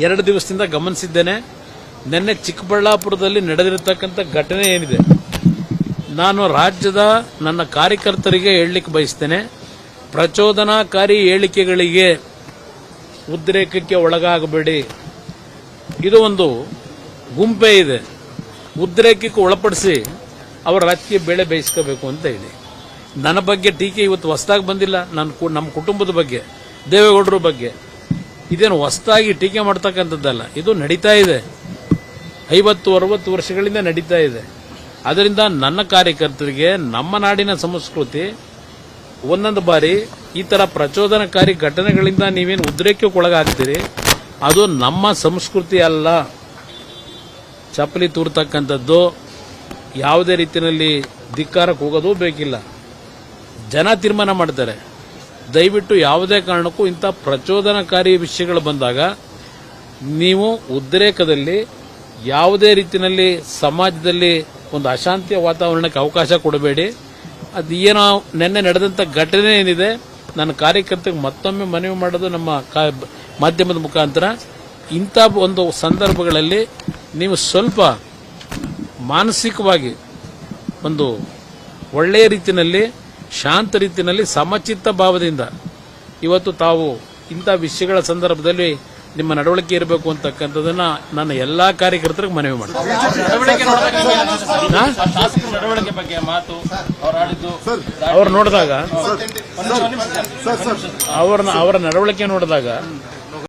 2 ದಿವಸದಿಂದ ಗಮನಿಸಿದ್ದೇನೆ. ನಿನ್ನೆ ಚಿಕ್ಕಬಳ್ಳಾಪುರದಲ್ಲಿ ನಡೆದಿರತಕ್ಕಂಥ ಘಟನೆ ಏನಿದೆ, ನಾನು ರಾಜ್ಯದ ನನ್ನ ಕಾರ್ಯಕರ್ತರಿಗೆ ಹೇಳಲಿಕ್ಕೆ ಬಯಸ್ತೇನೆ, ಪ್ರಚೋದನಾಕಾರಿ ಹೇಳಿಕೆಗಳಿಗೆ ಉದ್ರೇಕಕ್ಕೆ ಒಳಗಾಗಬೇಡಿ. ಇದು ಒಂದು ಗುಂಪೇ ಇದೆ, ಉದ್ರೇಕಕ್ಕೆ ಒಳಪಡಿಸಿ ಅವರ ರಾಜಕೀಯ ಬೇಳೆ ಬೇಯಿಸ್ಕೋಬೇಕು ಅಂತ ಹೇಳಿ. ನನ್ನ ಬಗ್ಗೆ ಟೀಕೆ ಇವತ್ತು ಹೊಸದಾಗಿ ಬಂದಿಲ್ಲ. ನಮ್ಮ ಕುಟುಂಬದ ಬಗ್ಗೆ, ದೇವೇಗೌಡರ ಬಗ್ಗೆ ಇದೇನು ಹೊಸದಾಗಿ ಟೀಕೆ ಮಾಡ್ತಕ್ಕಂಥದ್ದಲ್ಲ. ಇದು ನಡೀತಾ ಇದೆ, 50-60 ವರ್ಷಗಳಿಂದ ನಡೀತಾ ಇದೆ. ಅದರಿಂದ ನನ್ನ ಕಾರ್ಯಕರ್ತರಿಗೆ ನಮ್ಮ ನಾಡಿನ ಸಂಸ್ಕೃತಿ, ಒಂದೊಂದು ಬಾರಿ ಈ ತರ ಪ್ರಚೋದನಕಾರಿ ಘಟನೆಗಳಿಂದ ನೀವೇನು ಉದ್ರೇಕಕ್ಕೆ ಒಳಗಾಗ್ತೀರಿ, ಅದು ನಮ್ಮ ಸಂಸ್ಕೃತಿ ಅಲ್ಲ. ಚಪ್ಪಲಿ ತೂರ್ತಕ್ಕಂಥದ್ದು, ಯಾವುದೇ ರೀತಿಯಲ್ಲಿ ಧಿಕ್ಕಾರಕ್ಕೆ ಹೋಗೋದು ಬೇಕಿಲ್ಲ. ಜನ ತೀರ್ಮಾನ ಮಾಡ್ತಾರೆ. ದಯವಿಟ್ಟು ಯಾವುದೇ ಕಾರಣಕ್ಕೂ ಇಂಥ ಪ್ರಚೋದನಕಾರಿ ವಿಷಯಗಳು ಬಂದಾಗ ನೀವು ಉದ್ರೇಕದಲ್ಲಿ ಯಾವುದೇ ರೀತಿಯಲ್ಲಿ ಸಮಾಜದಲ್ಲಿ ಒಂದು ಅಶಾಂತಿಯ ವಾತಾವರಣಕ್ಕೆ ಅವಕಾಶ ಕೊಡಬೇಡಿ. ಅದು ಏನೋ ನಿನ್ನೆ ನಡೆದಂಥ ಘಟನೆ ಏನಿದೆ, ನನ್ನ ಕಾರ್ಯಕರ್ತರಿಗೆ ಮತ್ತೊಮ್ಮೆ ಮನವಿ ಮಾಡೋದು ನಮ್ಮ ಮಾಧ್ಯಮದ ಮುಖಾಂತರ, ಇಂಥ ಒಂದು ಸಂದರ್ಭಗಳಲ್ಲಿ ನೀವು ಸ್ವಲ್ಪ ಮಾನಸಿಕವಾಗಿ ಒಂದು ಒಳ್ಳೆಯ ರೀತಿಯಲ್ಲಿ, ಶಾಂತ ರೀತಿಯಲ್ಲಿ, ಸಮಚಿತ್ತ ಭಾವದಿಂದ ಇವತ್ತು ತಾವು ಇಂಥ ವಿಷಯಗಳ ಸಂದರ್ಭದಲ್ಲಿ ನಿಮ್ಮ ನಡವಳಿಕೆ ಇರಬೇಕು ಅಂತಕ್ಕಂಥದ್ದನ್ನ ನನ್ನ ಎಲ್ಲಾ ಕಾರ್ಯಕರ್ತರಿಗೆ ಮನವಿ ಮಾಡ್ತೀನಿ. ಅವ್ರು ನೋಡಿದಾಗ ಅವರ ನಡವಳಿಕೆ ನೋಡಿದಾಗ